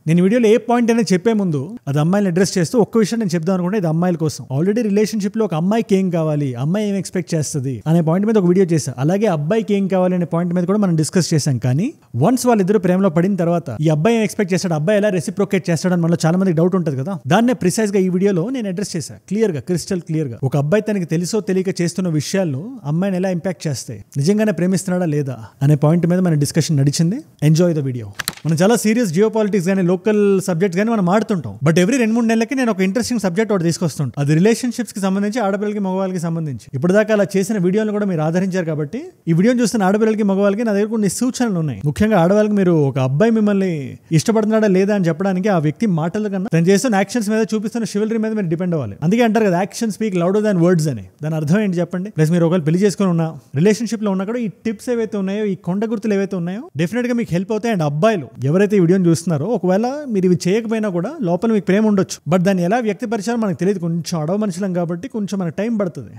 నేను వీడియోలో ఏ పాయింట్ అనేది చెప్పే ముందు అది అమ్మాయిని అడ్రస్ చేస్తూ ఒక్క విషయం నేను చెప్దాం అనుకుంటే ఇది అమ్మాయిల కోసం. ఆల్రెడీ రిలేషన్షిప్ లో ఒక అమ్మాయికి ఏం కావాలి, అమ్మాయి ఏం ఎక్స్పెక్ట్ చేస్తుంది అనే పాయింట్ మీద ఒక వీడియో చేశాను. అలాగే అబ్బాయికి ఏం కావాలి అనే పాయింట్ మీద కూడా మనం డిస్కస్ చేశాం. కానీ వన్స్ వాళ్ళిద్దరు ప్రేమలో పడిన తర్వాత ఈ అబ్బాయి ఏం ఎక్స్పెక్ట్ చేస్తాడు, అబ్బాయి ఎలా రెసిప్రోకేట్ చేస్తాడని మనలో చాలా మంది డౌట్ ఉంటుంది కదా. దాన్నే ప్రిసైజ్ గా ఈ వీడియోలో నేను అడ్రస్ చేశాను. క్లియర్ గా, క్రిస్టల్ క్లియర్ గా. ఒక అబ్బాయి తనకి తెలుసో తెలియక చేస్తున్న విషయాలు అమ్మాయిని ఎలా ఇంపాక్ట్ చేస్తాయి, నిజంగానే ప్రేమిస్తున్నాడా లేదా అనే పాయింట్ మీద మన డిస్కషన్ నడిచింది. Enjoy the video. మనం చాలా సీరియస్ జియో పాలిటిక్స్ కానీ లోకల్ సబ్జెక్ట్స్ కానీ మనం ఆడుతుంటాం. బట్ ఎవ్రీ 2-3 నెలలకి నేను ఒక ఇంట్రెస్టింగ్ సబ్జెక్ట్ ఒకటి తీసుకొస్తుంటాను. అది రిలేషన్షిప్స్ కి సంబంధించి, ఆడపిల్లలకి మగవాళ్ళకి సంబంధించి. ఇప్పటిదాకా అలా చేసిన వీడియోలు కూడా మీరు ఆదరించారు కాబట్టి ఈ వీడియోని చూస్తున్న ఆడపిల్లలకి మగవాళ్ళకి నా దగ్గర కొన్ని సూచనలు ఉన్నాయి. ముఖ్యంగా ఆడవాళ్ళకి, మీరు ఒక అబ్బాయి మిమ్మల్ని ఇష్టపడుతున్నాడా లేదా అని చెప్పడానికి ఆ వ్యక్తి మాటల కన్నా తను చేస్తున్న యాక్షన్స్ మీద, చూపిస్తున్న షివల్రీ మీద మీరు డిపెండ్ అవ్వాలి. అందుకే అంటారు కదా, యాక్షన్ స్పీక్ లౌడర్ దాన్ వర్డ్స్ అని. దాని అర్థం ఏంటి చెప్పండి? ప్లస్ మీరు ఒకవేళ పెళ్లి చేసుకుని ఉన్నా, రిలేషన్షిప్ లో ఉన్నా కూడా ఈ టిప్స్ ఏవైతే ఉన్నాయో, ఈ కొండ గుర్తులు ఏవైతే ఉన్నాయో డెఫినెట్ గా మీకు హెల్ప్ అవుతాయి. అండ్ అబ్బాయిలు ఎవరైతే ఈ వీడియోని చూస్తున్నారో, ఒకవేళ మీరు ఇవి చేయకపోయినా కూడా లోపల మీకు ప్రేమ ఉండొచ్చు. బట్ దాన్ని ఎలా వ్యక్తపరిచారో మనకు తెలియదు. కొంచెం అడవ మనుషులం కాబట్టి కొంచెం మనకు టైం పడుతుంది.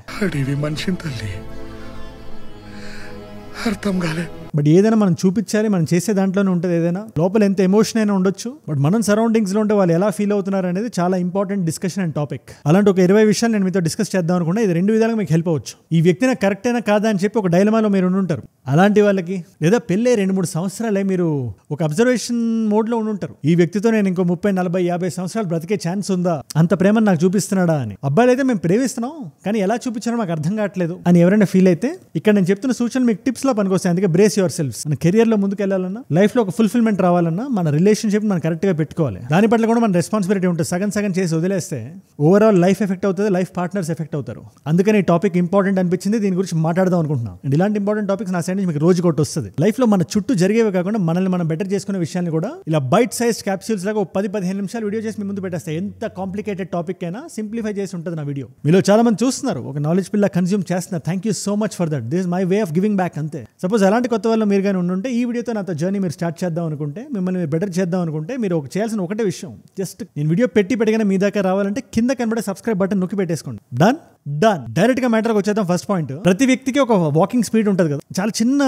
అర్థం కాలే. బట్ ఏదైనా మనం చూపించాలి, మనం చేసే దాంట్లోనే ఉంటుంది. ఏదైనా లోపల ఎంత ఎమోషన్ అయినా ఉండొచ్చు, బట్ మనం సరౌండింగ్స్ లో ఉంటే వాళ్ళు ఎలా ఫీల్ అవుతున్నారు అనేది చాలా ఇంపార్టెంట్ డిస్కషన్ అండ్ టాపిక్. అలాంటి ఒక 20 విషయాలు నేను మీతో డిస్కస్ చేద్దాం అనుకుంటే ఇది 2 విధాలుగా మీకు హెల్ప్ అవ్వచ్చు. ఈ వ్యక్తి నాకు కరెక్ట్ అయినా కాదా అని చెప్పి ఒక డైలమాలో మీరు ఉంటారు. అలాంటి వాళ్ళకి, లేదా పెళ్ళే 2-3 సంవత్సరాలే మీరు ఒక అబ్జర్వేషన్ మోడ్ లో ఉండుంటారు. ఈ వ్యక్తితో నేను ఇంకో 30, 40, 50 సంవత్సరాలు బ్రతికే ఛాన్స్ ఉందా, అంత ప్రేమను నాకు చూపిస్తున్నాడా అని. అబ్బాయిలు అయితే మేము ప్రేమిస్తున్నాం కానీ ఎలా చూపించారో మాకు అర్థం కావట్లేదు అని ఎవరైనా ఫీల్ అయితే, ఇక్కడ నేను చెప్తున్న సూచనలు మీకు టిప్స్ లో పనికొస్తాయి. అందుకే బ్రేస్ యువర్ సెల్ఫ్స్. మన కెరియర్ లో ముందుకు వెళ్ళాలన్నా, లైఫ్ లో ఒక ఫుల్ఫిల్మెంట్ రావాలన్నా, మన రిలేషన్షిప్ మనం కరెక్ట్ గా పెట్టుకోవాలి. దాని పట్ల కూడా మన రెస్పాన్సిబిలిటీ ఉంటుంది. సగం చేసి వదిలేస్తే ఓవరాల్ లైఫ్ ఎఫెక్ట్ అవుతుంది, లైఫ్ పార్ట్నర్స్ ఎఫెక్ట్ అవుతారు. అందుకని ఈ టాపిక్ ఇంపార్టెంట్ అనిపించింది, దీని గురించి మాట్లాడదాం అనుకుంటున్నాను. అండ్ ఇలాంటి ఇంపార్టెంట్ టాపిక్స్ నా సైడ్ నుంచి మీకు రోజు కొట్టి వస్తుంది. లైఫ్ లో మన చుట్టూ జరిగేవి కాకుండా మనల్ని మనం బెటర్ చేసుకునే విషయాన్ని కూడా ఇలా బైట్ సైజ్ క్యాప్సూల్స్ లాగా 10-15 నిమిషాలు వీడియో చేసి మీ ముందు పెట్టేస్తాయి. ఎంత కాంప్లికేటెడ్ టాపిక్ అయినా సింప్లిఫై చేసి ఉంటుంది నా వీడియో. మీలో చాలా మంది చూస్తున్నారు, ఒక నాలెడ్జ్ పిల్ల కన్స్యూమ్ చేస్తున్నారు. Thank you so much for that. This is my way of giving back. అంతే. సపోజ్ అలాంటి కొత్త వాళ్ళు మీరు కానీ ఉంటే ఈ వీడియోతో నాతో జర్నీ మీరు స్టార్ట్ చేద్దాం అనుకుంటే, మిమ్మల్ని మీరు బెటర్ చేద్దాం అనుకుంటే, మీరు చేయాల్సిన ఒకటే విషయం, జస్ట్ నేను వీడియో పెట్టగానే మీ దాకా రావాలంటే కింద కనబడే సబ్స్క్రైబ్ బటన్ నొక్కి పెట్టేసుకోండి. డన్. డైరెక్ట్ గా మ్యాటర్కి వచ్చేద్దాం. ఫస్ట్ పాయింట్, ప్రతి వ్యక్తికి ఒక వాకింగ్ స్పీడ్ ఉంటుంది కదా. చాలా చిన్న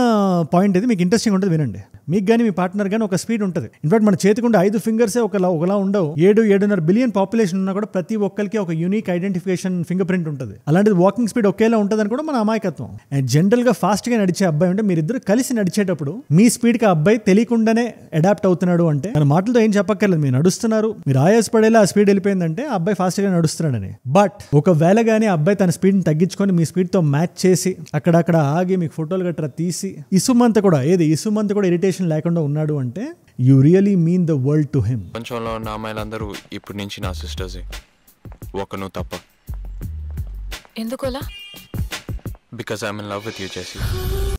పాయింట్ ఇది, మీకు ఇంట్రెస్టింగ్ ఉంటుంది, వినండి. మీకు కానీ మీ పార్ట్నర్ కానీ ఒక స్పీడ్ ఉంటుంది. ఇన్ఫాక్ట్ మన చేతికుండే 5 ఫింగర్సే ఒకలా ఉండవు. 7-7.5 బిలియన్ పాపులేషన్ ఉన్నా కూడా ప్రతి ఒక్కరికి ఒక యూనిక్ ఐడెంటిఫికేషన్ ఫింగర్ ప్రింట్ ఉంటుంది. అలాంటిది వాకింగ్ స్పీడ్ ఒకేలా ఉంటుందని కూడా మన అమాయకత్వం. అండ్ జనరల్ గా ఫాస్ట్ గా నడిచే అబ్బాయి ఉంటే, మీరిద్దరు కలిసి నడిచేటప్పుడు మీ స్పీడ్ కి అబ్బాయి తెలియకుండానే అడాప్ట్ అవుతున్నాడు అంటే, మన మాటలతో ఏం చెప్పక్కర్లేదు, మీరు నడుస్తున్నారు, మీరు ఆయాసపడేలా ఆ స్పీడ్ వెళ్ళిపోయిందంటే అబ్బాయి ఫాస్ట్ గా నడుస్తున్నాడని. బట్ ఒకవేళ గానీ అబ్బాయి తన స్పీడ్ ని తగ్గించుకొని మీ స్పీడ్ తో మ్యాచ్ చేసి అక్కడక్కడ ఆగి మీకు ఫోటోలు గట్రా తీసి ఇసుమంత కూడా ఇరిటేషన్ లేకుండా ఉన్నాడు అంటే, you really mean the world to him. ప్రపంచంలో ఉన్న అమ్మాయిలందరూ ఇప్పుడు నుంచి నా సిస్టర్స్, ఒకను తప్ప. ఎందుకోలా? Because I'm in love with you Jessie.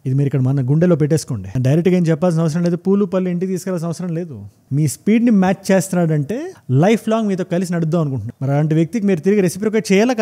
ఇది మీరు ఇక్కడ మన గుండెలో పెట్టేసుకోండి. డైరెక్ట్గా ఏం చెప్పాల్సిన అవసరం లేదు, పూలు పళ్ళు ఇంటికి తీసుకెళ్లాల్సిన అవసరం లేదు. మీ స్పీడ్ ని మ్యాచ్ చేస్తున్నాడంటే లైఫ్ లాంగ్ మీతో కలిసి నడుద్దాం అనుకుంటున్నాను. మరి అలాంటి వ్యక్తికి మీరు తిరిగి రెసిప్రోకేట్ చేయాలి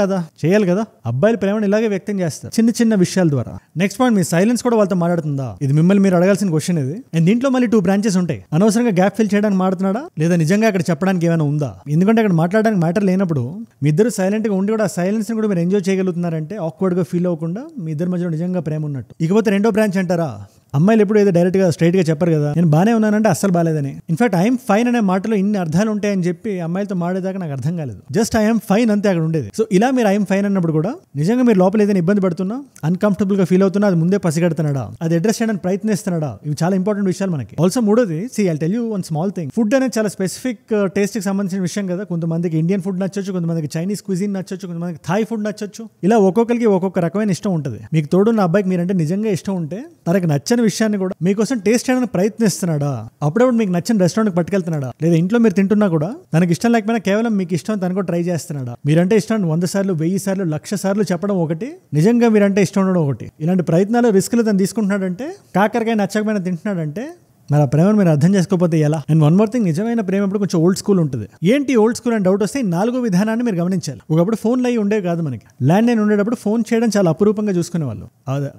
కదా. అబ్బాయిలు ప్రేమను ఇలాగే వ్యక్తం చేస్తారు, చిన్న విషయాల ద్వారా. నెక్స్ట్ పాయింట్, మీ సైలెన్స్ కూడా వాళ్ళతో మాట్లాడుతుందా? ఇది మిమ్మల్ని మీరు అడగాల్సిన క్వశ్చన్ ఇది. అండ్ దీంట్లో మళ్ళీ 2 బ్రాంచెస్ ఉంటాయి. అనవసరంగా గ్యాప్ ఫిల్ చేయడానికి మాట్లాడుతున్నాడా, లేదా నిజంగా అక్కడ చెప్పడానికి ఏమైనా ఉందా? ఎందుకంటే అక్కడ మాట్లాడడానికి మ్యాటర్ లేనప్పుడు మీ ఇద్దరు సైలెంట్ గా ఉండి కూడా ఆ సైలెన్స్ ని కూడా మీరు ఎంజాయ్ చేయగలుగుతున్నారంటే, ఆక్వర్డ్ గా ఫీల్ అవ్వకుండా మీ ఇద్దరి మధ్యలో నిజంగా ప్రేమ ఉన్నట్టు. ఇకపోతే రెండో బ్రాంచ్ అంటారా, అమ్మాయిలు ఎప్పుడు ఏదో డైరెక్ట్ గా స్ట్రైట్ గా చెప్పరు కదా, నేను బానే ఉన్నానంటే అస్సలు బాలేదని. ఇన్ఫాక్ట్ ఐఎమ్ ఫైన్ అనే మాటలో ఇన్ని అర్థాలు ఉంటాయని చెప్పి అమ్మాయిలతో మాడేదాకా నాకు అర్థం కాలేదు. జస్ట్ ఐఎమ్ ఫైన్ అంతే అక్కడ ఉండేది. సో ఇలా మీరు ఐఎమ్ ఫైన్ అన్నప్పుడు కూడా నిజంగా మీరు లోపల ఏదైనా ఇబ్బంది పడుతున్నా, అన్కంఫర్టబుల్ గా ఫీల్ అవుతున్నా, అది ముందే పసిగడుతున్నాడా, అది అడ్రస్ చేయడానికి ప్రయత్నిస్తున్నాడా, ఇవి చాలా ఇంపార్టెంట్ విషయాలు మనకి. ఆల్సో మూడోది, I tell you one small thing. Food అనేది చాలా స్పెసిఫిక్ టేస్ట్ కి సంబంధించిన విషయం కదా. కొంతమందికి ఇండియన్ ఫుడ్ నచ్చొచ్చు, కొంతమందికి చైనీస్ క్విజిన్ నచ్చొచ్చు, కొంతమందికి థాయ్ ఫుడ్ నచ్చొచ్చు. ఇలా ఒక్కొక్కరికి ఒక్కొక్క రకమైన ఇష్టం ఉంటుంది. మీకు తోడున్న అబ్బాయికి మీరంటే నిజంగా ఇష్టం ఉంటే, తనకి నచ్చని విషయాన్ని కూడా మీకోసం టేస్ట్ చేయడానికి ప్రయత్నిస్తున్నాడా, అప్పుడప్పుడు మీకు నచ్చిన రెస్టారెంట్ పట్టుకెళ్తున్నాడా, లేదా ఇంట్లో మీరు తింటున్నా కూడా తనకి ఇష్టం లేకపోయినా కేవలం మీకు ఇష్టం తను కూడా ట్రై చేస్తున్నాడా. మీరంటే ఇష్టం 100 సార్లు 1000 సార్లు 1,00,000 సార్లు చెప్పడం ఒకటి, నిజంగా మీరంటే ఇష్టం ఉండడం ఒకటి. ఇలాంటి ప్రయత్నాలు రిస్క్లు తను తీసుకుంటున్నాడంటే, కాకరకాయ నచ్చకపోయినా తింటున్నాడంటే, మరి ఆ ప్రేమను మీరు అర్థం చేసుకోకపోతే ఎలా? అండ్ వన్ మోర్ థింగ్, నిజమైన ప్రేమ ఇప్పుడు కొంచెం ఓల్డ్ స్కూల్ ఉంటుంది. ఏంటి ఓల్డ్ స్కూల్ అని డౌట్ వస్తే 4వ విధానాన్ని మీరు గమనించాలి. ఒకప్పుడు ఫోన్లు అయ్యి ఉండేవి కాదు, మనకి ల్యాండ్ లైన్ ఉండేటప్పుడు ఫోన్ చేయడం చాలా అపురూపంగా చూసుకునేవాళ్ళు.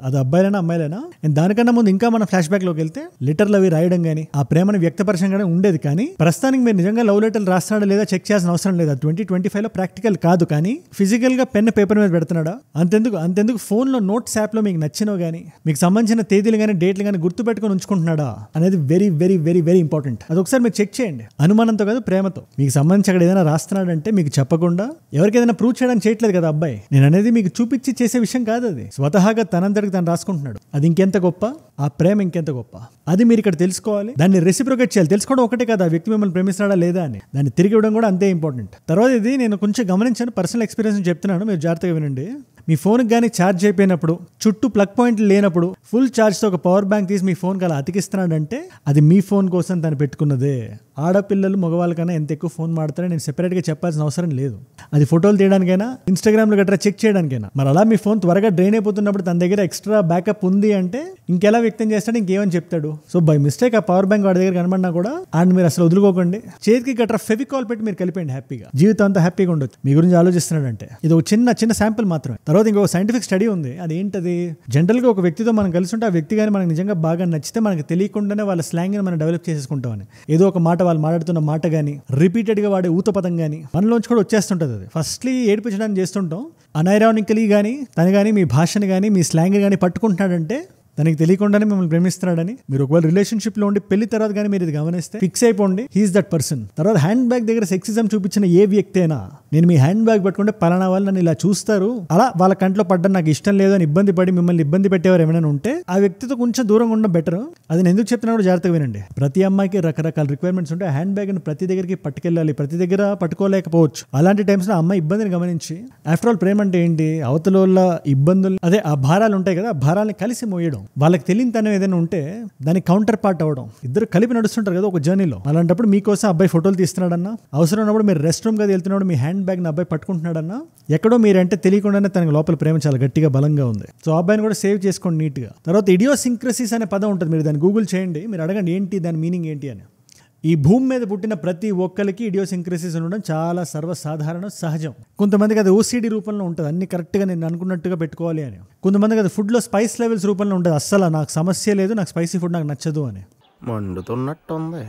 అది అబ్బాయిలైనా అమ్మాయిలైనా. అండ్ దానికన్నా ముందు ఇంకా మన ఫ్లాష్ బ్యాక్ లోకి వెళ్తే లెటర్లు అవి రాయడం కానీ, ఆ ప్రేమను వ్యక్తపరచంగానే ఉండేది. కానీ ప్రస్తుతానికి మీరు నిజంగా లవ్ లెటర్లు రాస్తున్నాడా లేదా చెక్ చేయాల్సిన అవసరం లేదు. 2025 లో ప్రాక్టికల్ కాదు, కానీ ఫిజికల్ గా పెన్ పేపర్ మీద పెడుతున్నాడా? అంతెందుకు ఫోన్ లో నోట్స్ యాప్ లో మీకు నచ్చినవి కానీ, మీకు సంబంధించిన తేదీలు కానీ, డేట్లు కానీ గుర్తు పెట్టుకుని ఉంచుకుంటున్నాడా అనేది very very very very important. అది ఒకసారి మీరు చెక్ చేయండి, అనుమానంతో కాదు ప్రేమతో. మీకు సంబంధించి అక్కడ ఏదైనా రాస్తున్నాడంటే మీకు చెప్పకుండా ఎవరికి ఏదైనా ప్రూవ్ చేయడానికి చేయట్లేదు కదా అబ్బాయి. నేను అనేది మీకు చూపించి చేసే విషయం కాదు, అది స్వతహాగా తనంతటికి తను రాసుకుంటున్నాడు. అది ఇంకెంత గొప్ప, ఆ ప్రేమ ఇంకెంత గొప్ప, అది మీరు ఇక్కడ తెలుసుకోవాలి. దాన్ని రెసిప్రొకేట్ చేయాలి. తెలుసుకోవడం ఒకటే కదా, ఆ వ్యక్తి మిమ్మల్ని ప్రేమిస్తున్నాడా లేదా అని, దాన్ని తిరిగి ఇవ్వడం కూడా అంతే ఇంపార్టెంట్. తర్వాత ఇది నేను కొంచెం గమనించాను, పర్సనల్ ఎక్స్పీరియన్స్ చెప్తున్నాను, మీరు జాగ్రత్తగా వినండి. మీ ఫోన్కి కానీ ఛార్జ్ అయిపోయినప్పుడు, చుట్టూ ప్లగ్ పాయింట్లు లేనప్పుడు ఫుల్ ఛార్జ్తో ఒక పవర్ బ్యాంక్ తీసి మీ ఫోన్కి అలా అతికిస్తున్నాడంటే అది మీ ఫోన్ కోసం తను పెట్టుకున్నదే. ఆడపిల్లలు మగవాళ్ళకన్నా ఎంత ఎక్కువ ఫోన్ మాడతారో నేను సెపరేట్గా చెప్పాల్సిన అవసరం లేదు. అది ఫోటోలు తీయడానికైనా, ఇన్స్టాగ్రామ్లో గట్రా చెక్ చేయడానికైనా. మరి అలా మీ ఫోన్ త్వరగా డ్రైన్ అయిపోతున్నప్పుడు తన దగ్గర ఎక్స్ట్రా బ్యాకప్ ఉంది అంటే ఇంకెలా వ్యక్తం చేస్తాడు, ఇంకేమని చెప్తాడు. సో బై మిస్టేక్ ఆ పవర్ బ్యాంక్ వాడి దగ్గర కనబడినా కూడా అండ్ మీరు అసలు వదులుకోకండి. చేతికి గట్రా ఫెవికాల్ పెట్టి మీరు కలిపండి, హ్యాపీగా జీవితం అంతా హ్యాపీగా ఉండొచ్చు. మీ గురించి ఆలోచిస్తున్నాడంటే ఇది ఒక చిన్న చిన్న శాంపుల్ మాత్రమే. తర్వాత ఇంకొక సైంటిఫిక్ స్టడీ ఉంది. అది ఏంటది, జనరల్గా ఒక వ్యక్తితో మనం కలిసి ఉంటే ఆ వ్యక్తి కానీ మనకు నిజంగా బాగా నచ్చితే మనకు తెలియకుండానే వాళ్ళ స్లాంగ్ని మనం డెవలప్ చేసేసుకుంటామని. ఏదో ఒక మాట వాళ్ళు మాట్లాడుతున్న మాట కానీ, రిపీటెడ్గా వాడే ఊత పదం కానీ మనలోంచి కూడా వచ్చేస్తుంటుంది. అది ఫస్ట్లీ ఏడిపించడానికి చేస్తుంటాం. అనైరానికలీ కానీ తను కానీ మీ భాషని కానీ మీ స్లాంగ్ కానీ పట్టుకుంటున్నాడంటే తనకి తెలియకుండానే మిమ్మల్ని ప్రేమిస్తున్నాడని. మీరు ఒకవేళ రిలేషన్షిప్లో ఉండి పెళ్లి తర్వాత కానీ మీరు ఇది గమనిస్తే ఫిక్స్ అయిపోండి, హీఈస్ దట్ పర్సన్. తర్వాత హ్యాండ్ బ్యాగ్ దగ్గర సెక్సిజం చూపించిన ఏ వ్యక్తి అయినా, నేను మీ హ్యాండ్ బ్యాగ్ పట్టుకుంటే పలానా వాళ్ళు నన్ను ఇలా చూస్తారు, అలా వాళ్ళ కంట్లో పడ్డం నాకు ఇష్టం లేదు అని ఇబ్బంది పడి మిమ్మల్ని ఇబ్బంది పెట్టేవారు ఏమైనా ఉంటే ఆ వ్యక్తితో కొంచెం దూరంగా ఉండడం బెటర్. అది నేను ఎందుకు చెప్తున్నా కూడా జాగ్రత్తగా వినండి. ప్రతి అమ్మాయికి రకరకాల రిక్వైర్మెంట్స్ ఉంటాయి. హ్యాండ్ బ్యాగ్ని ప్రతి దగ్గరికి పట్టుకెళ్ళాలి, ప్రతి దగ్గర పట్టుకోలేకపోవచ్చు. అలాంటి టైమ్స్లో అమ్మాయి ఇబ్బందిని గమనించి, ఆఫ్టర్ ఆల్ ప్రేమ అంటే ఏంటి, అవతల వాళ్ళ ఇబ్బందులు, అదే ఆ భారాలు ఉంటాయి కదా, ఆ భారాలని కలిసి మోయడం. వాళ్ళకి తెలియని తనం ఏదైనా ఉంటే దానికి కౌంటర్ పార్ట్ అవ్వడం. ఇద్దరు కలిపి నడుస్తుంటారు కదా ఒక జర్నీలో. అలాంటప్పుడు మీకోసం అబ్బాయి ఫోటోలు తీస్తున్నాడన్నా, అవసరం ఉన్నప్పుడు మీరు రెస్ట్ రూమ్ గది వెళ్తున్నప్పుడు మీ హ్యాండ్ బ్యాగ్ అబ్బాయి పట్టుకుంటున్నాడన్నా, ఎక్కడో మీరంటే తెలియకుండానే తనకి లోపల ప్రేమ చాలా గట్టిగా బలంగా ఉంది. సో ఆ అబ్బాయిని కూడా సేవ్ చేసుకోండి నీట్గా. తర్వాత ఇడియోసింక్రసీస్ అనే పదం ఉంటుంది, మీరు దాన్ని గూగుల్ చేయండి, మీరు అడగండి ఏంటి దాని మీనింగ్ ఏంటి అని. ఈ భూమి మీద పుట్టిన ప్రతి ఒక్కరికి ఇడియోసింక్రసీస్ ఉండడం చాలా సర్వసాధారణం, సహజం. కొంతమందికి అది ఓసీడీ రూపంలో ఉంటుంది, అన్ని కరెక్ట్గా నేను అనుకున్నట్టుగా పెట్టుకోవాలి అని. కొంతమందికి అది ఫుడ్లో స్పైస్ లెవెల్స్ రూపంలో ఉంటుంది, అస్సలు నాకు సమస్య లేదు, నాకు స్పైసీ ఫుడ్ నాకు నచ్చదు అని. మండుతున్నట్టుంది,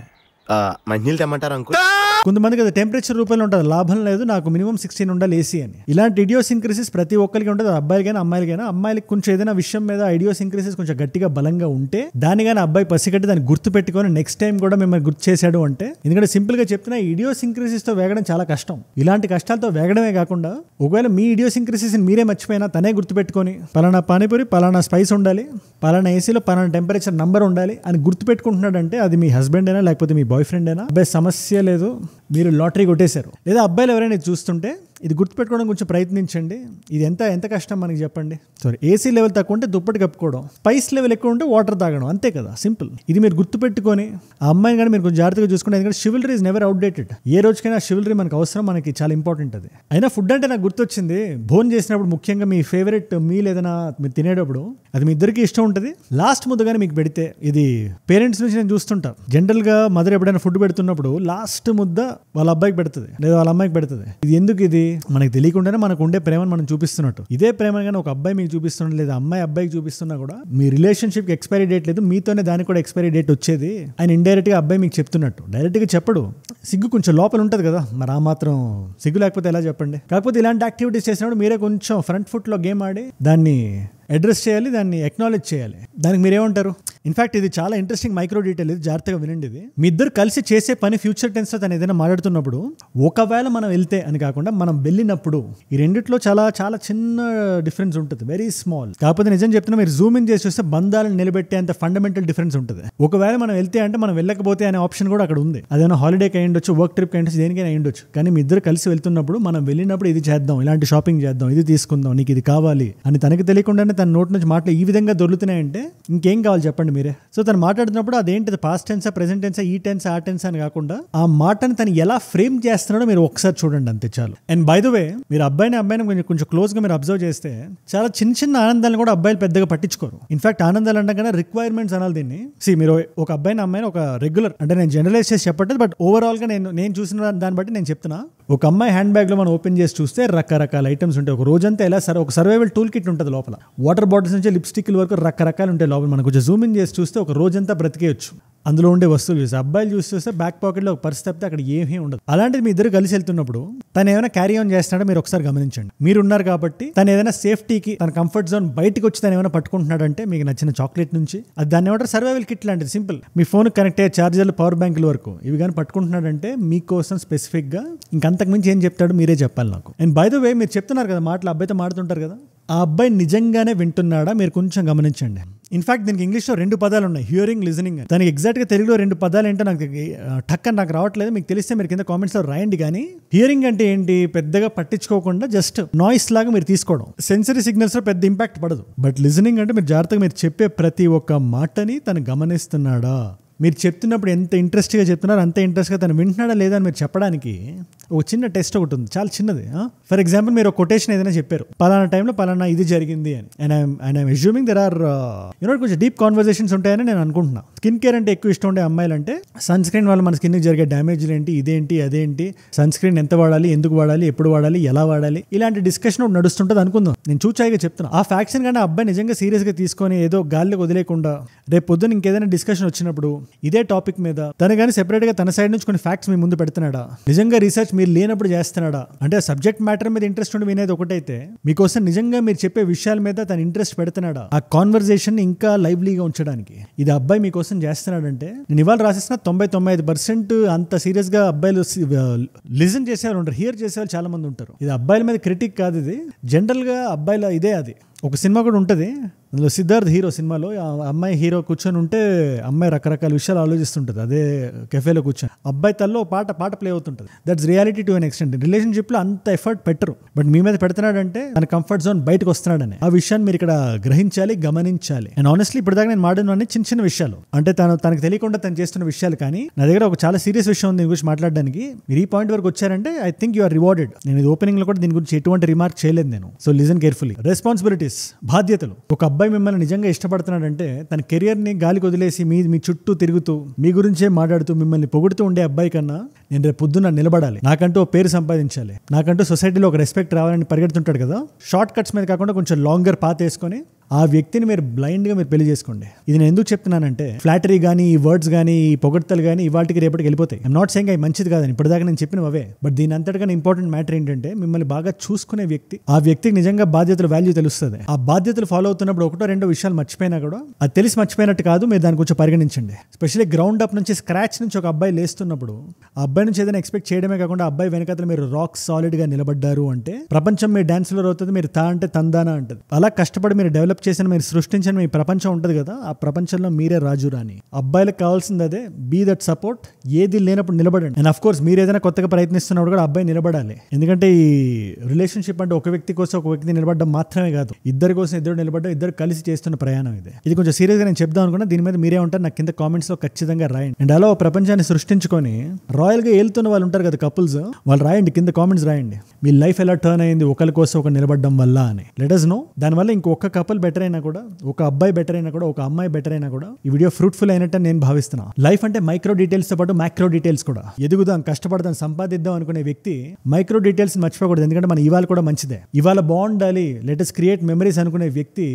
మంచినీళ్ళు తెమ్మంటారు అంకుల్. కొంతమందికి అది టెంపరేచర్ రూపంలో ఉంటుంది, లాభం లేదు, నాకు మినిమం 16 ఉండాలి ఏసీ అని. ఇలాంటి ఇడియోసింక్రసీస్ ప్రతి ఒక్కరికి ఉంటుంది, అబ్బాయిలకైనా అమ్మాయిలకైనా. అమ్మాయిలకి కొంచెం ఏదైనా విషయం మీద ఇడియోసింక్రసీస్ కొంచెం గట్టిగా బలంగా ఉంటే దాన్ని కానీ అబ్బాయి పసిగట్టి దాన్ని గుర్తు పెట్టుకొని నెక్స్ట్ టైం కూడా మిమ్మల్ని గుర్తు చేశాడు అంటే, ఎందుకంటే సింపుల్ గా చెప్తున్నా ఇడియోసింక్రసీస్తో వేగడం చాలా కష్టం. ఇలాంటి కష్టాలతో వేగడమే కాకుండా ఒకవేళ మీ ఇడియోసింక్రసీస్ మీరే మర్చిపోయినా తనే గుర్తుపెట్టుకొని పలానా పానీపూరి పలానా స్పైస్ ఉండాలి, పలానా ఏసీలో పలానా టెంపరేచర్ నంబర్ ఉండాలి అని గుర్తుపెట్టుకుంటున్నాడంటే అది మీ హస్బెండ్ అయినా లేకపోతే మీ బాయ్ ఫ్రెండ్ అయినా, అబ్బాయి సమస్య లేదు, మీరు లాటరీ కొట్టేశారు. లేదా అబ్బాయిలు ఎవరైనా చూస్తుంటే ఇది గుర్తుపెట్టుకోవడం కొంచెం ప్రయత్నించండి. ఇది ఎంత కష్టం మనకి చెప్పండి. సారీ, ఏసీ లెవెల్ తక్కువ ఉంటే దుప్పటి కప్పుకోవడం, స్పైస్ లెవెల్ ఎక్కువ ఉంటే వాటర్ తాగడం, అంతే కదా, సింపుల్. ఇది మీరు గుర్తుపెట్టుకొని ఆ అమ్మాయిని కానీ మీరు కొంచెం జాగ్రత్తగా చూసుకుంటే, ఎందుకంటే షివల్రీ ఈజ్ నెవర్ అవుట్డేటెడ్. ఏ రోజుకైనా షివల్రీ మనకు అవసరం, మనకి చాలా ఇంపార్టెంట్. అది అయినా ఫుడ్ అంటే నాకు గుర్తొచ్చింది, భోజనం చేసినప్పుడు ముఖ్యంగా మీ ఫేవరెట్ మీల్ ఏదైనా మీరు తినేటప్పుడు అది మీ ఇద్దరికి ఇష్టం ఉంటుంది, లాస్ట్ ముద్దగానే మీకు పెడితే, ఇది పేరెంట్స్ నుంచి నేను చూస్తుంటా, జనరల్గా మదర్ ఎప్పుడైనా ఫుడ్ పెడుతున్నప్పుడు లాస్ట్ ముద్ద వాళ్ళ అబ్బాయికి పెడుతుంది లేదా వాళ్ళ అమ్మాయికి పెడుతుంది. ఇది ఎందుకు, ఇది మనకి తెలియకుండానే మనకు ఉండే ప్రేమను మనం చూపిస్తున్నట్టు. ఇదే ప్రేమ కానీ ఒక అబ్బాయి మీకు చూపిస్తున్నా లేదా అమ్మాయి అబ్బాయికి చూపిస్తున్నా కూడా మీ రిలేషన్షిప్ కి ఎక్స్పైరీ డేట్ లేదు, మీతోనే దానికి కూడా ఎక్స్పైరీ డేట్ వచ్చేది ఆయన ఇండైరెక్ట్ గా అబ్బాయి మీకు చెప్తున్నట్టు. డైరెక్ట్ గా చెప్పడు, సిగ్గు కొంచెం లోపల ఉంటుంది కదా, మరి ఆ మాత్రం సిగ్గు లేకపోతే ఎలా చెప్పండి. కాకపోతే ఇలాంటి యాక్టివిటీస్ చేసినప్పుడు మీరే కొంచెం ఫ్రంట్ ఫుట్ లో గేమ్ ఆడి దాన్ని అడ్రస్ చేయాలి, దాన్ని ఎక్నాలెడ్జ్ చేయాలి. దానికి మీరేమంటారు? ఇన్ఫాక్ట్ ఇది చాలా ఇంట్రెస్టింగ్ మైక్రో డీటెయిల్, ఇది జాగ్రత్తగా వినండి. ఇది మీ ఇద్దరు కలిసి చేసే పని ఫ్యూచర్ టెన్స్ లో తను ఏదైనా మాట్లాడుతున్నప్పుడు ఒకవేళ మనం వెళ్తే అని కాకుండా మనం వెళ్ళినప్పుడు, ఈ రెండిట్లో చాలా చాలా చిన్న డిఫరెన్స్ ఉంటుంది, వెరీ స్మాల్. కాకపోతే నిజం చెప్తున్నా, మీరు జూమ్ ఇన్ చేసి చూస్తే బంధాలను నిలబెట్టేంత ఫండమెంటల్ డిఫరెన్స్ ఉంటుంది. ఒకవేళ మనం వెళ్తే అంటే మనం వెళ్ళకపోతే అనే ఆప్షన్ కూడా అక్కడ ఉంది. అదేనా హాలిడేకి అయ్యుండొచ్చు, వర్క్ ట్రిప్ అయ్యుండొచ్చు, దేనికైనా అయ్యుండొచ్చు. కానీ మీ ఇద్దరు కలిసి వెళ్తున్నప్పుడు మనం వెళ్ళినప్పుడు ఇది చేద్దాం, ఇలాంటి షాపింగ్ చేద్దాం, ఇది తీసుకుందాం, నీకు ఇది కావాలి అని తనకి తెలియకుండానే తన నోటి నుంచి మాటలు ఈ విధంగా దొరుకుతున్నాయంటే ఇంకేం కావాలి చెప్పండి మీరే. సో తను మాట్లాడుతున్నప్పుడు అదేంటిది పాస్ట్ టెన్సా, ప్రెసెంట్ టెన్సా, ఈ టెన్స్ ఆ టెన్స్ అని కాకుండా ఆ మాటని తను ఎలా ఫ్రేమ్ చేస్తున్నాడో మీరు ఒకసారి చూడండి, అంతే చాలు. అండ్ బై ద వే, మీరు అబ్బాయిని కొంచెం క్లోజ్ గా మీరు అబ్జర్వ్ చేస్తే చాలా చిన్న చిన్న ఆనందాలను కూడా అబ్బాయిలు పెద్దగా పట్టించుకోరు. ఇన్ఫాక్ట్ ఆనందాలు అనగానే రిక్వైర్మెంట్స్ అనాలి దీన్ని. మీరు ఒక అబ్బాయిని అమ్మాయిని ఒక రెగ్యులర్, అంటే నేను జనరలైజ్ చేసి చెప్పట్లేదు, బట్ ఓవరాల్ గా నేను చూసిన దాన్ని బట్టి నేను చెప్తున్నా. ఒక అమ్మాయి హ్యాండ్ బ్యాగ్ లో మనం ఓపెన్ చేసి చూస్తే రకరకాల ఐటమ్స్ ఉంటాయి. ఒక రోజంతా ఎలా సరే ఒక సర్వైవల్ టూల్ కిట్ ఉంటుంది లోపల, వాటర్ బాటిల్స్ నుంచి లిప్స్టిక్ల వరకు రకరకాలు ఉంటాయి లోపల. మనం కొంచెం జూమ్ ఇన్ చేసి చూస్తే ఒక రోజంతా బ్రతికేయచ్చు అందులో ఉండే వస్తువులు చూసి. అబ్బాయిలు చూస్తే బ్యాక్ పాకెట్లో ఒక పర్స్ తప్పితే అక్కడ ఏమీ ఉండదు. అలాంటిది మీ ఇద్దరు కలిసి వెళ్తున్నప్పుడు తను ఏమైనా క్యారీ ఆన్ చేస్తున్నాడో మీరు ఒకసారి గమనించండి. మీరు ఉన్నారు కాబట్టి తను ఏదైనా సేఫ్టీకి తన కంఫర్ట్ జోన్ బయటకు వచ్చి తను ఏమైనా పట్టుకుంటున్నాడంటే మీకు నచ్చిన చాక్లెట్ నుంచి అది దాన్ని ఏమంటారు సర్వైవల్ కిట్ లాంటిది, సింపుల్. మీ ఫోన్ కనెక్ట్ అయ్యే ఛార్జర్లు, పవర్ బ్యాంకుల వరకు ఇవి కానీ పట్టుకుంటున్నాడంటే మీకోసం స్పెసిఫిక్ గా ఇంకంతకు మించి ఏం చెప్తాడు మీరే చెప్పాలి నాకు. అండ్ బై ద వే మీరు చెప్తున్నారు కదా మాటలు, అబ్బాయితో మాడుతుంటారు కదా, ఆ అబ్బాయి నిజంగానే వింటున్నాడా మీరు కొంచెం గమనించండి. ఇన్ఫాక్ట్ దీనికి ఇంగ్లీష్లో 2 పదాలు ఉన్నాయి, హియరింగ్, లిజనింగ్. దానికి ఎగ్జాక్ట్గా తెలుగులో 2 పదాలు ఏంటో నాకు టక్కని నాకు రావట్లేదు. మీకు తెలిస్తే మీరు కింద కామెంట్స్లో రాయండి. కానీ హియరింగ్ అంటే ఏంటి, పెద్దగా పట్టించుకోకుండా జస్ట్ నాయిస్ లాగా మీరు తీసుకోవడం, సెన్సరీ సిగ్నల్స్లో పెద్ద ఇంపాక్ట్ పడదు. బట్ లిజనింగ్ అంటే మీరు జాగ్రత్తగా మీరు చెప్పే ప్రతి ఒక్క మాటని తను గమనిస్తున్నాడా, మీరు చెప్తున్నప్పుడు ఎంత ఇంట్రెస్ట్గా చెప్తున్నారు అంతే ఇంట్రెస్ట్గా తను వింటున్నాడా లేదా అని మీరు చెప్పడానికి ఒక చిన్న టెస్ట్ ఒకటి ఉంది, చాలా చిన్నది. ఫర్ ఎగ్జాంపుల్ మీరు ఒక కొటేషన్ ఏదైనా చెప్పారు, పలానా టైంలో పలానా ఇది జరిగింది అని. And I'm assuming there are కొంచెం డీప్ కాన్వర్సేషన్స్ ఉంటాయని నేను అనుకుంటున్నా. స్కిన్ కేర్ అంటే ఎక్కువ ఇష్టం ఉండే అమ్మాయిలు అంటే సన్ స్క్రీన్ వల్ల మన స్కిన్కి జరిగే డ్యామేజ్లు ఏంటి, ఇదేంటి అదేంటి, సన్ స్క్రీన్ ఎంత వాడాలి, ఎందుకు వాడాలి, ఎప్పుడు వాడాలి, ఎలా వాడాలి, ఇలాంటి డిస్కషన్ ఒకటి నడుస్తుంటుంది అనుకుందాం. నేను చూచాయిగా చెప్తున్నా. ఆ ఫ్యాక్షన్ కానీ అబ్బాయి నిజంగా సీరియస్గా తీసుకొని ఏదో గాలిలోకి వదిలేకుండా రేపు పొద్దున ఇంకేదైనా డిస్కషన్ వచ్చినప్పుడు ఇదే టాపిక్ మీద తను కానీ సెపరేట్ గా తన సైడ్ నుంచి కొన్ని ఫ్యాక్ట్స్ మీ ముందు పెడుతున్నాడా, నిజంగా రీసెర్చ్ మీరు లేనప్పుడు చేస్తున్నాడా, అంటే సబ్జెక్ట్ మ్యాటర్ మీద ఇంట్రెస్ట్ ఉండి వినేది ఒకటైతే మీకోసం నిజంగా మీరు చెప్పే విషయాల మీద తన ఇంట్రెస్ట్ పెడుతున్నాడా, ఆ కాన్వర్సేషన్ ఇంకా లైవ్లీగా ఉంచడానికి ఇది అబ్బాయి మీకోసం చేస్తున్నాడంటే నేను ఇవాళ రాసేసిన 99% అంత సీరియస్ గా అబ్బాయిలు లిజన్ చేసేవాళ్ళు ఉంటారు, హియర్ చేసేవాళ్ళు చాలా మంది ఉంటారు. ఇది అబ్బాయిల మీద క్రిటిక్ కాదు, ఇది జనరల్ గా అబ్బాయిల ఇదే. అది ఒక సినిమా కూడా ఉంటుంది, అందులో సిద్ధార్థ్ హీరో సినిమాలో అమ్మాయి హీరో కూర్చొని ఉంటే అమ్మాయి రకరకాల విషయాలు ఆలోచిస్తుంటుంది అదే కెఫేలో కూర్చొని, అబ్బాయి తల్లో పాట ప్లే అవుతుంటుంది. That's reality to an extent. రిలేషన్షిప్లో అంత ఎఫర్ట్ పెట్టరు, బట్ మీ మీద పెడుతున్నాడంటే తన కంఫర్ట్ జోన్ బయటకు వస్తున్నాడని ఆ విషయాన్ని మీరు ఇక్కడ గ్రహించాలి, గమనించాలి. అండ్ ఆనెస్ట్లీ ఇప్పటిదాకా నేను మాట్లాడిన చిన్న చిన్న విషయాలు, అంటే తనకు తెలియకుండా తను చేస్తున్న విషయాలు. కానీ నా దగ్గర ఒక చాలా సీరియస్ విషయం ఉంది దీని గురించి మాట్లాడడానికి. మీరు ఈ పాయింట్ వరకు వచ్చారంటే I think you are rewarded. నేను ఇది ఓపెనింగ్ లో కూడా దీని గురించి ఎటువంటి రిమార్క్ చేయలేదు నేను. So listen carefully. రెస్పాన్సిబిలిటీస్, బాధ్యతలు. ఒక అబ్బాయి మిమ్మల్ని నిజంగా ఇష్టపడుతున్నాడంటే తన కెరియర్ ని గాలికి వదిలేసి మీ చుట్టూ తిరుగుతూ మీ గురించే మాట్లాడుతూ మిమ్మల్ని పొగుడుతూ ఉండే అబ్బాయి కన్నా నేను రేపు పొద్దున్న నిలబడాలి, నాకంటూ ఒక పేరు సంపాదించాలి, నాకంటూ సొసైటీలో ఒక రెస్పెక్ట్ రావాలని పరిగెడుతుంటాడు కదా, షార్ట్ కట్స్ మీద కాకుండా కొంచెం లాంగర్ పాత్ వేసుకొని ఆ వ్యక్తిని మీరు బ్లైండ్ గా మీరు పెళ్లి చేసుకోండి. ఇది నేను ఎందుకు చెప్తున్నానంటే ఫ్లాటరీ కానీ, ఈ వర్డ్స్ కానీ, ఈ పొగడ్తలు కానీ ఇవాటికి రేపటికి వెళ్ళిపోతాయి. ఐఎమ్ నాట్ సేయింగ్ అవి మంచిది కాదని, ఇప్పటిదాకా నేను చెప్పినవి అవే. బట్ దీని అంతటికన్నా ఇంపార్టెంట్ మ్యాటర్ ఏంటంటే మిమ్మల్ని బాగా చూసుకునే వ్యక్తి, ఆ వ్యక్తికి నిజంగా బాధ్యతల వాల్యూ తెలుస్తుంది. ఆ బాధ్యతలు ఫాలో అవుతున్నప్పుడు 1-2 విషయాలు మర్చిపోయినా కూడా అది తెలిసి మర్చిపోయినట్టు కాదు, మీరు దాన్ని కొంచెం పరిగణించండి. స్పెషల్లీ గ్రౌండ్ అప్ నుంచి, స్క్రాచ్ నుంచి ఒక అబ్బాయి లేస్తున్నప్పుడు ఆ అబ్బాయి నుంచి ఏదైనా ఎక్స్పెక్ట్ చేయడమే కాకుండా అబ్బాయి వెనకాల మీరు రాక్ సాలిడ్ గా నిలబడ్డారు అంటే ప్రపంచం మీ డాన్స్ ఫ్లోర్ అవుతుంది, మీరు తా అంటే తందానా అంటది. అలా కష్టపడి మీరు డెవలప్ చేసిన, మీరు సృష్టించిన మీ ప్రపంచం ఉంటుంది కదా, ఆ ప్రపంచంలో మీరే రాజు రాని. అబ్బాయిలకు కావాల్సింది అదే, బీ దట్ సపోర్ట్. ఏది లేనప్పుడు నిలబడండి. అండ్ అఫ్ కోర్స్ మీరు ఏదైనా కొత్తగా ప్రయత్నిస్తున్నప్పుడు కూడా అబ్బాయి నిలబడాలి. ఎందుకంటే ఈ రిలేషన్షిప్ అంటే ఒక వ్యక్తి కోసం ఒక వ్యక్తి నిలబడడం మాత్రమే కాదు, ఇద్దరి కోసం ఇద్దరు నిలబడ్డం, ఇద్దరు కలిసి చేస్తున్న ప్రయాణం ఇది. ఇది కొంచెం సీరియస్ గా నేను చెప్దాం అనుకున్నా. దీని మీద మీరే ఉంటారు నాకు కింద కామెంట్స్ లో ఖచ్చితంగా రాయండి. అండ్ అలా ప్రపంచాన్ని సృష్టించుకొని రాయల్ గా ఏలుతున్న వాళ్ళు ఉంటారు కదా కపుల్స్, వాళ్ళు రాయండి కింద కామెంట్స్ రాయండి, మీ లైఫ్ ఎలా టర్న్ అయింది ఒకరి కోసం ఒక నిలబడడం వల్ల అని. Let us know. దానివల్ల ఇంకొక కపుల్ బెటర్ అయినా కూడా, ఒక అబ్బాయి బెటర్ అయినా కూడా, ఒక అమ్మాయి బెటర్ అయినా కూడా ఈ వీడియో ఫ్రూట్ఫుల్ అయినట్టు నేను భావిస్తున్నా. లైఫ్ అంటే మైక్రో డీటెయిల్స్ తో పాటు మ్యాక్రో డీటెయిల్స్ కూడా. ఎదుగుదాం, కష్టపడదాం, సంపాదిద్దాం అనుకునే వ్యక్తి మైక్రో డీటెయిల్స్ మర్చిపోకూడదు. ఎందుకంటే మన ఇవాళ కూడా మంచిదే, ఇవాళ బాగుండాలి, లెటస్ క్రియేట్ మెమరీస్ అనుకునే వ్యక్తి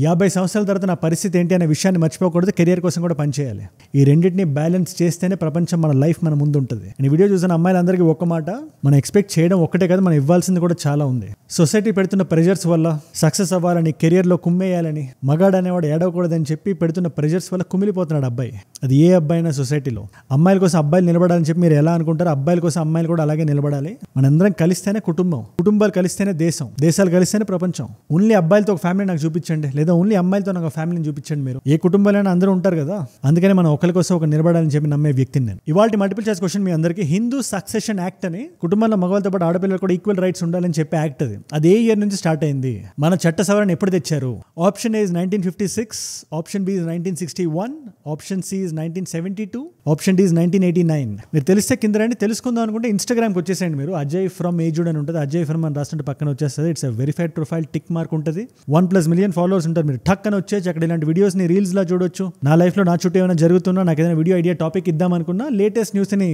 50 సంవత్సరాల తర్వాత నా పరిస్థితి ఏంటి అనే విషయాన్ని మర్చిపోకూడదు, కెరియర్ కోసం కూడా పనిచేయాలి. ఈ రెండింటిని బ్యాలెన్స్ చేస్తేనే ప్రపంచం, మన లైఫ్ మన ముందు ఉంటుంది. ఈ వీడియో చూసిన అమ్మాయిలందరికీ ఒక మాట, మనం ఎక్స్పెక్ట్ చేయడం ఒక్కటే కాదు, మనం ఇవ్వాల్సింది కూడా చాలా ఉంది. సొసైటీ పెడుతున్న ప్రెజర్స్ వల్ల సక్సెస్ అవ్వాలని, కెరియర్ లో కుమ్మేయాలని, మగాడు అనేవాడు ఏడవకూడదని చెప్పి పెడుతున్న ప్రెజర్స్ వల్ల కుమిలిపోతున్నాడు అబ్బాయి. అది ఏ అబ్బాయి అయినా సొసైటీలో. అమ్మాయిల కోసం అబ్బాయిలు నిలబడాలని చెప్పి మీరు ఎలా అనుకుంటారు, అబ్బాయిల కోసం అమ్మాయిలు కూడా అలాగే నిలబడాలి. మనందరం కలిస్తేనే కుటుంబం, కుటుంబాలు కలిస్తేనే దేశం, దేశాలు కలిస్తేనే ప్రపంచం. ఓన్లీ అబ్బాయిలతో ఒక ఫ్యామిలీ నాకు చూపించండి, లేదా ఓన్లీ అమ్మాయిలతో నాకు ఫ్యామిలీని చూపించండి. మీరు ఏ కుటుంబాలైనా అందరూ ఉంటారు కదా, అందుకని మనం ఒకరి కోసం ఒక నిలబడాలని చెప్పి నమ్మే వ్యక్తిని నేను. ఇవాళ మల్టిపుల్ చాయిస్ క్వశ్చన్ మీ అందరికీ. హిందూ సక్సెషన్ యాక్ట్ అని, కుటుంబంలో మగవాళ్ళతో పాటు ఆడపిల్లలు కూడా ఈక్వల్ రైట్స్ ఉండాలని చెప్పే యాక్ట్ అది ఏ ఇయర్ నుంచి స్టార్ట్ అయింది, మన చట్ట సవరణ ఎప్పుడు తెచ్చారు? Option a 1956, option b 1961, option c 1972, option d 1989. మీరు తెలిస్తే కింద రండి, తెలుసుకుందాం అనుకుంటే ఇన్స్టాగ్రామ్కి వచ్చేసేయండి. మీరు అజయ్ ఫ్రమ్ ఏజుడ్ అని ఉంటుంది, అజయ్ ఫ్రమ్ అని రాస్తుంటే పక్కన వచ్చేస్తుంది. It's verified profile, tick mark ఉంటుంది, 1+ మిలియన్ ఫాలోవర్స్ ఉంటారు. మీరు టక్ అని వచ్చేసి అక్కడ ఇలాంటి వీడియోస్ ని రీల్స్ లా చూడొచ్చు. నా లైఫ్ లో నా చుట్టూ ఏమైనా జరుగుతున్నా, నాకు ఏదైనా వీడియో ఐడియా టాపిక్ ఇద్దాం అనుకున్నా, లేటెస్ట్ న్యూస్ ని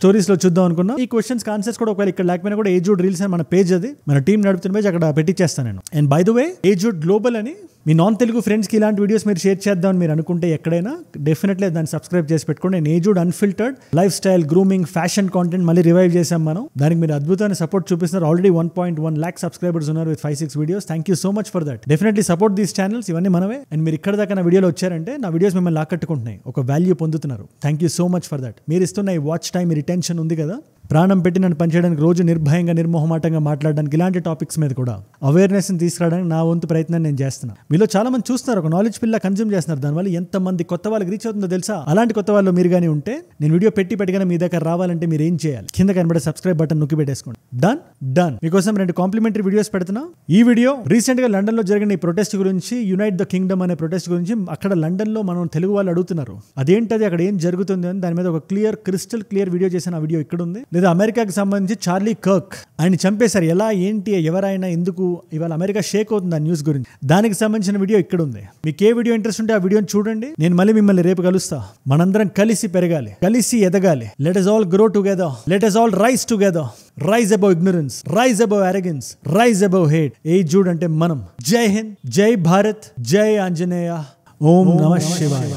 స్టోరీస్ లో చూద్దాం అనుకున్నా, ఈ క్వశ్చన్స్ ఆన్సర్స్ కూడా ఒకవేళ ఇక్కడ లేకపోయినా కూడా ఏజుడ్ రీల్స్ అని మన పేజ్, అది మన టీం నడుపుతున్న పేజ్, అక్కడ పెట్టిచ్చేస్తాను నేను. And by the way aged global అని మీ నాన్ తెలుగు ఫ్రెండ్స్కి ఇలాంటి వీడియోస్ మీరు షేర్ చేద్దామని మీరు అనుకుంటే ఎక్కడైనా డెఫినెట్లీ దాన్ని సబ్స్క్రైబ్ చేసి పెట్టుకోండి. నేను aged unfiltered lifestyle grooming fashion content మళ్ళీ రివైవ్ చేశాం మనం. దానికి మీరు అద్భుతమైన సపోర్ట్ చూపిస్తున్నారు. ఆల్రెడీ 1.1 lakh సబ్స్క్రైబర్స్ ఉన్నారు with 5-6 videos. Thank you so much for that. Definitely support these channels. ఇవన్నీ మనవే. అండ్ మీరు ఇక్కడ దాకా నా వీడియోలో వచ్చారంటే నా వీడియోస్ మిమ్మల్ని ఆకట్టుకుంటున్నాయి, ఒక వాల్యూ పొందుతున్నారు. Thank you so much for that. మీరు ఇస్తున్న ఈ వాచ్ టైం, రిటెన్షన్ ఉంది కదా, ప్రాణం పెట్టి నన్ను పనిచేయడానికి, రోజు నిర్భయంగా నిర్మోహమాటంగా మాట్లాడడానికి, ఇలాంటి టాపిక్స్ మీద కూడా అవేర్నెస్ని తీసుకురావడానికి నా వంతు ప్రయత్నం నేను చేస్తున్నాను. మీలో చాలా మంది చూస్తున్నారు, ఒక నాలెడ్జ్ పిల్ల కన్జ్యూమ్ చేస్తున్నారు. దానివల్ల ఎంతమంది కొత్త వాళ్ళకి రీచ్ అవుతుందో తెలుసా? అలాంటి కొత్త వాళ్ళు మీరు కానీ ఉంటే, నేను వీడియో పెట్టిగానే మీ దగ్గర రావాలంటే మీరు ఏం చేయాలి? కింద కనబడే సబ్స్క్రైబ్ బటన్ నొక్కి పెట్టేసుకోండి. డన్. మీకోసం 2 కాంప్లిమెంటరీ వీడియోస్ పెడుతున్నా. ఈ వీడియో రీసెంట్ గా లండన్ లో జరిగిన ఈ ప్రొటెస్ట్ గురించి, యునైట్ ద కింగ్డమ్ అనే ప్రొటెస్ట్ గురించి. అక్కడ లండన్ లో మనం తెలుగు వాళ్ళు అడుగుతున్నారు అదేంటది, అక్కడ ఏం జరుగుతుంది అని. దాని మీద ఒక క్రిస్టల్ క్లియర్ వీడియో చేసిన ఆ వీడియో ఇక్కడ ఉంది. లేదా అమెరికాకి సంబంధించి చార్లీ కర్క్, ఆయన చంపేశారు, ఎలా, ఏంటి, ఎవరైనా, ఎందుకు, ఇవాళ అమెరికా షేక్ అవుతుంది ఆ న్యూస్ గురించి. దానికి సంబంధించిన వీడియో ఇక్కడ ఉంది. మీకు ఏ వీడియో ఇంట్రెస్ట్ ఉంటే ఆ వీడియోని చూడండి. నేను మళ్ళీ మిమ్మల్ని రేపు కలుస్తా. మనందరం కలిసి పెరగాలి, కలిసి ఎదగాలి. Let us all grow together. Let us all rise together. Rise above ignorance. Rise above arrogance. Rise above hate. ఏజుడ్ అంటే మనం. జై హింద్, జై భారత్, జై ఆంజనేయ. ఓం నమః శివాయ.